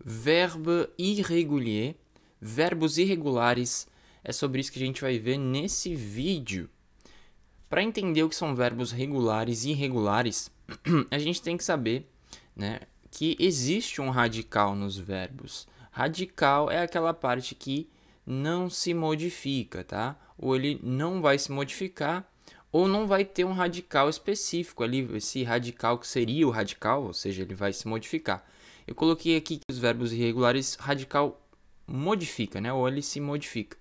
verbe irrégulier, verbos irregulares. É sobre isso que a gente vai ver nesse vídeo. Para entender o que são verbos regulares e irregulares, a gente tem que saber, né, que existe um radical nos verbos. Radical é aquela parte que não se modifica, tá? Ou ele não vai se modificar, ou não vai ter um radical específico ali, esse radical que seria o radical, ou seja, ele vai se modificar. Eu coloquei aqui que os verbos irregulares, radical modifica, né? Ou ele se modifica.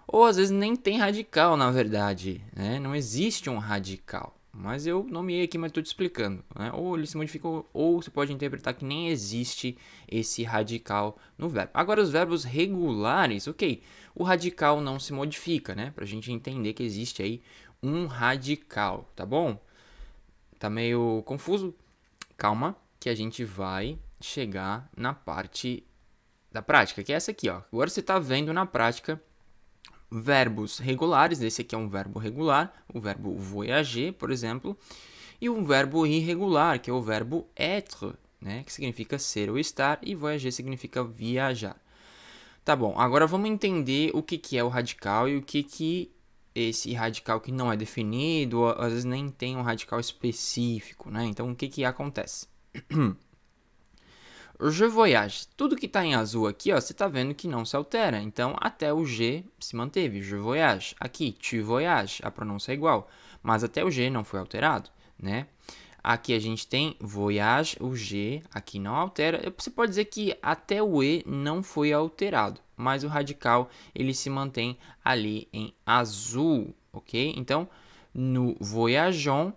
Ou às vezes nem tem radical, na verdade, né? Não existe um radical. Mas eu nomeei aqui, mas estou te explicando, né? Ou ele se modifica, ou você pode interpretar que nem existe esse radical no verbo. Agora, os verbos regulares, ok. O radical não se modifica, né? Pra gente entender que existe aí um radical, tá bom? Tá meio confuso? Calma, que a gente vai chegar na parte da prática, que é essa aqui, ó. Agora você tá vendo na prática verbos regulares, esse aqui é um verbo regular, o verbo voyager, por exemplo, e um verbo irregular, que é o verbo être, né, que significa ser ou estar, e voyager significa viajar. Tá bom, agora vamos entender o que é o radical e o que esse radical que não é definido, ou às vezes nem tem um radical específico, né? Então, o que acontece? Je voyage. Tudo que está em azul aqui, ó, você está vendo que não se altera. Então, até o G se manteve. Je voyage. Aqui, tu voyages. A pronúncia é igual. Mas até o G não foi alterado, né? Aqui a gente tem voyage, o G aqui não altera. Você pode dizer que até o E não foi alterado. Mas o radical, ele se mantém ali em azul, ok? Então, nous voyageons,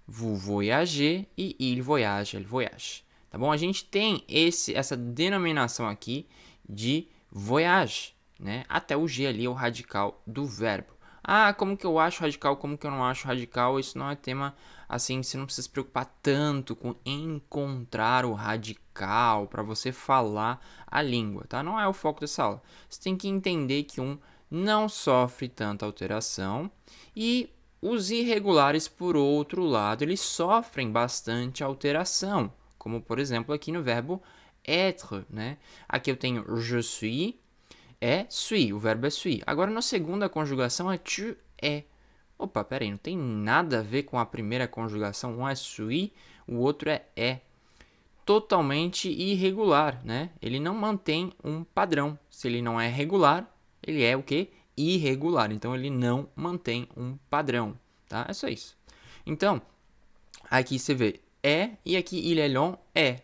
vous voyagez e il voyage, elle voyage. Tá bom? A gente tem essa denominação aqui de voyage, né? Até o G ali é o radical do verbo. Ah, como que eu acho radical, como que eu não acho radical? Isso não é tema, assim, você não precisa se preocupar tanto com encontrar o radical para você falar a língua, tá? Não é o foco dessa aula. Você tem que entender que um não sofre tanta alteração e os irregulares, por outro lado, eles sofrem bastante alteração. Como, por exemplo, aqui no verbo être, né? Aqui eu tenho je suis, suis, o verbo é suis. Agora, na segunda conjugação é tu es. Opa, peraí, não tem nada a ver com a primeira conjugação. Um é suis, o outro é. Totalmente irregular, né? Ele não mantém um padrão. Se ele não é regular, ele é o quê? Irregular. Então, ele não mantém um padrão, tá? É só isso. Então, aqui você vê e aqui il est long é.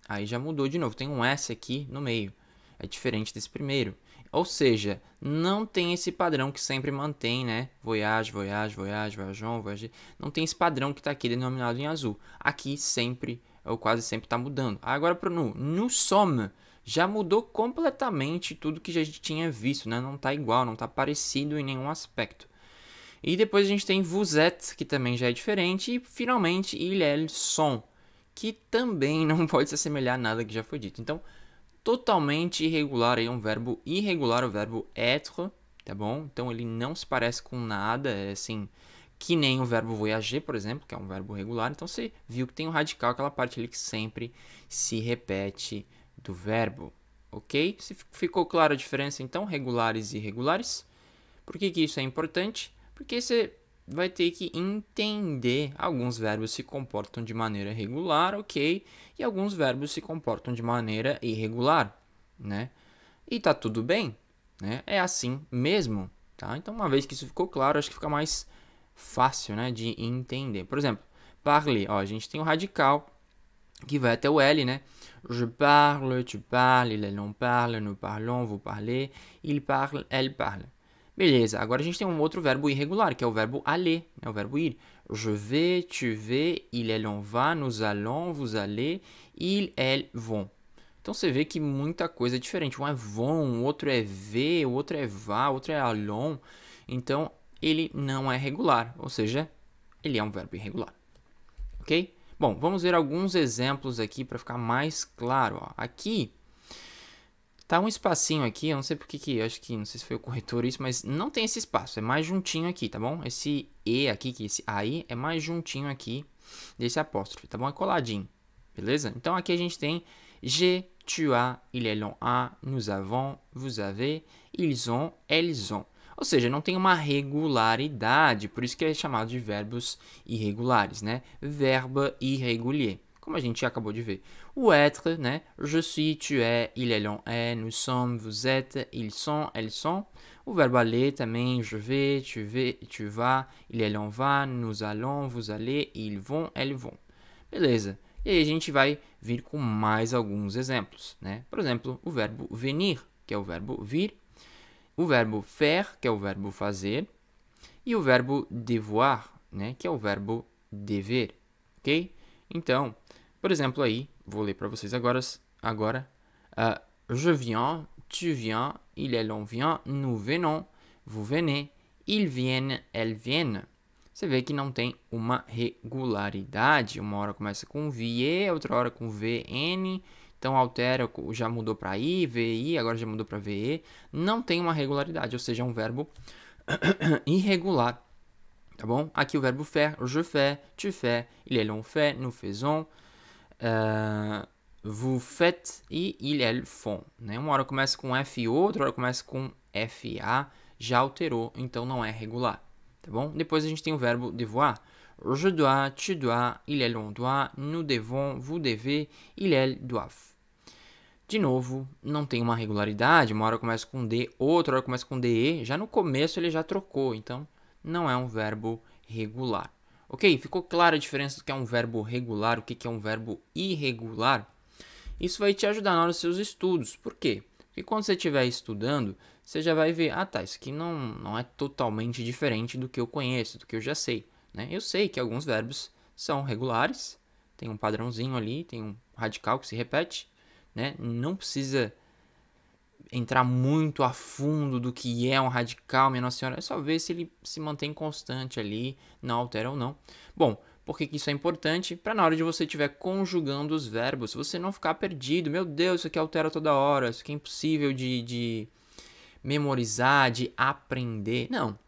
Aí já mudou de novo, tem um S aqui no meio. É diferente desse primeiro. Ou seja, não tem esse padrão que sempre mantém, né? Voyage, voyage, voyage, voyageons, voyage. Não tem esse padrão que está aqui denominado em azul. Aqui sempre, ou quase sempre está mudando. Agora para o nous sommes, já mudou completamente tudo que a gente tinha visto, né? Não está igual, não está parecido em nenhum aspecto. E depois a gente tem vous êtes, que também já é diferente. E finalmente, ils sont, que também não pode se assemelhar a nada que já foi dito. Então, totalmente irregular aí, um verbo irregular, o verbo être, tá bom? Então, ele não se parece com nada, é assim, que nem o verbo voyager, por exemplo, que é um verbo regular. Então, você viu que tem um radical, aquela parte ali que sempre se repete do verbo, ok? Se ficou clara a diferença, então, regulares e irregulares. Por que isso é importante? Porque você vai ter que entender. Alguns verbos se comportam de maneira regular, ok? E alguns verbos se comportam de maneira irregular, né? E tá tudo bem, né? É assim mesmo, tá? Então, uma vez que isso ficou claro, acho que fica mais fácil, né, de entender. Por exemplo, parler, ó, a gente tem o radical que vai até o L, né? Je parle, tu parles, il non parle, nous parlons, vous parlez, il parle, elle parle. Beleza, agora a gente tem um outro verbo irregular, que é o verbo aller, né? O verbo ir. Je vais, tu vais, il, elle, on va, nous allons, vous allez, il, elles vont. Então você vê que muita coisa é diferente. Um é vont, o outro é ver, o outro é vá, o outro é allons. Então ele não é regular, ou seja, ele é um verbo irregular. Ok? Bom, vamos ver alguns exemplos aqui para ficar mais claro. Ó. Aqui tá um espacinho aqui, eu não sei porque que, acho que, não sei se foi o corretor isso, mas não tem esse espaço, é mais juntinho aqui, tá bom? Esse E aqui, que esse AI, é mais juntinho aqui desse apóstrofe, tá bom? É coladinho, beleza? Então aqui a gente tem G, tu as, il, elle, on a, nous avons, vous avez, ils ont, elles ont. Ou seja, não tem uma regularidade, por isso que é chamado de verbos irregulares, né? Verbe irrégulier, como a gente já acabou de ver. O être, né? Je suis, tu es, il, elle, on est, nous sommes, vous êtes, ils sont, elles sont. O verbo aller também, je vais, tu vas, il, elle, on va, nous allons, vous allez, ils vont, elles vont. Beleza. E aí a gente vai vir com mais alguns exemplos, né? Por exemplo, o verbo venir, que é o verbo vir, o verbo faire, que é o verbo fazer, e o verbo devoir, né, que é o verbo dever, ok? Então, por exemplo aí, vou ler para vocês agora, je viens, tu viens, il, elle, on vient, nous venons, vous venez, ils viennent, elles viennent. Você vê que não tem uma regularidade, uma hora começa com VE, outra hora com VN, então altera, já mudou para I, VI, agora já mudou para VE. Não tem uma regularidade, ou seja, é um verbo irregular, tá bom? Aqui o verbo faire, je fais, tu fais, il, elle, on fait, nous faisons, vous faites e il, elles font, né? Uma hora começa com FO, outra hora começa com FA, já alterou, então não é regular, tá bom? Depois a gente tem o verbo devoir. Je dois, tu dois, il, elle, on doit, nous devons, vous devez, il, elles doivent. De novo, não tem uma regularidade, uma hora começa com D, outra hora começa com DE, já no começo ele já trocou, então não é um verbo regular. Ok? Ficou clara a diferença do que é um verbo regular, o que é um verbo irregular? Isso vai te ajudar na hora dos seus estudos. Por quê? Porque quando você estiver estudando, você já vai ver, tá, isso aqui não é totalmente diferente do que eu conheço, do que eu já sei, né? Eu sei que alguns verbos são regulares, tem um padrãozinho ali, tem um radical que se repete, né? Não precisa entrar muito a fundo do que é um radical, minha Nossa Senhora. É só ver se ele se mantém constante ali, não altera ou não. Bom, por que isso é importante? Para na hora de você estiver conjugando os verbos, você não ficar perdido. Meu Deus, isso aqui altera toda hora, isso aqui é impossível de memorizar, de aprender. Não.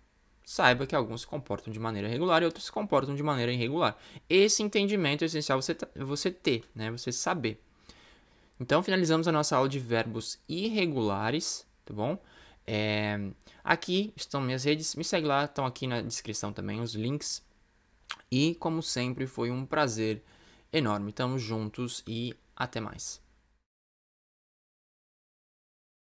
Saiba que alguns se comportam de maneira regular e outros se comportam de maneira irregular. Esse entendimento é essencial você ter, né? Você saber. Então, finalizamos a nossa aula de verbos irregulares, tá bom? Aqui estão minhas redes, me segue lá, estão aqui na descrição também os links. E, como sempre, foi um prazer enorme. Estamos juntos e até mais.